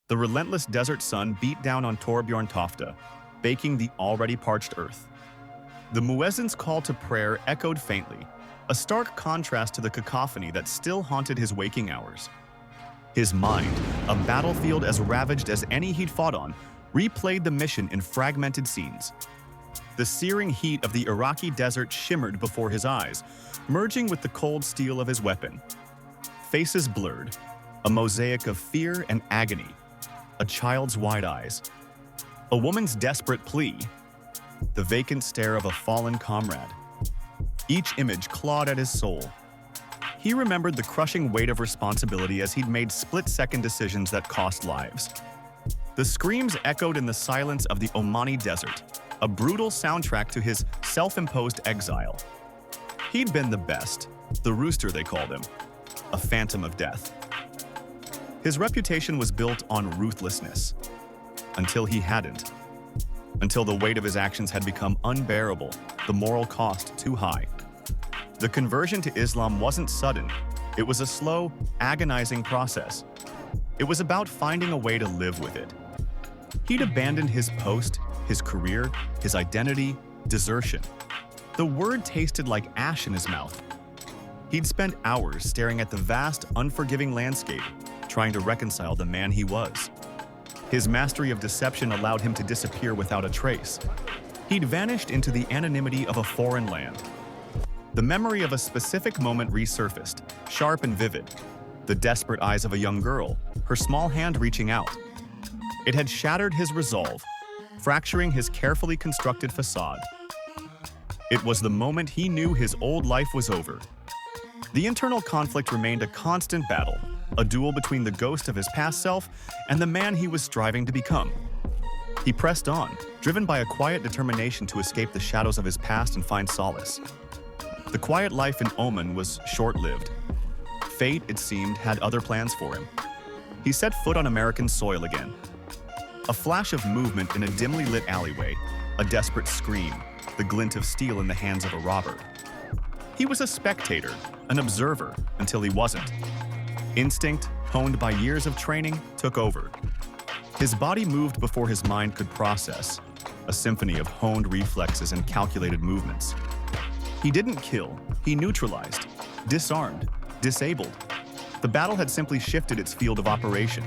The relentless desert sun beat down on Torbjorn Tofte, baking the already parched earth. The muezzin's call to prayer echoed faintly, a stark contrast to the cacophony that still haunted his waking hours. His mind, a battlefield as ravaged as any he'd fought on, replayed the mission in fragmented scenes. The searing heat of the Iraqi desert shimmered before his eyes, merging with the cold steel of his weapon. Faces blurred, a mosaic of fear and agony, a child's wide eyes, a woman's desperate plea, the vacant stare of a fallen comrade. Each image clawed at his soul. He remembered the crushing weight of responsibility as he'd made split-second decisions that cost lives. The screams echoed in the silence of the Omani desert, a brutal soundtrack to his self-imposed exile. He'd been the best, the rooster they called him, a phantom of death. His reputation was built on ruthlessness, until he hadn't. Until the weight of his actions had become unbearable, the moral cost too high. The conversion to Islam wasn't sudden. It was a slow, agonizing process. It was about finding a way to live with it. He'd abandoned his post, his career, his identity, desertion. The word tasted like ash in his mouth. He'd spent hours staring at the vast, unforgiving landscape, trying to reconcile the man he was. His mastery of deception allowed him to disappear without a trace. He'd vanished into the anonymity of a foreign land. The memory of a specific moment resurfaced, sharp and vivid. The desperate eyes of a young girl, her small hand reaching out. It had shattered his resolve, fracturing his carefully constructed facade. It was the moment he knew his old life was over. The internal conflict remained a constant battle, a duel between the ghost of his past self and the man he was striving to become. He pressed on, driven by a quiet determination to escape the shadows of his past and find solace. The quiet life in Oman was short-lived. Fate, it seemed, had other plans for him. He set foot on American soil again. A flash of movement in a dimly lit alleyway, a desperate scream, the glint of steel in the hands of a robber. He was a spectator, an observer, until he wasn't. Instinct, honed by years of training, took over. His body moved before his mind could process, a symphony of honed reflexes and calculated movements. He didn't kill, he neutralized, disarmed, disabled. The battle had simply shifted its field of operation.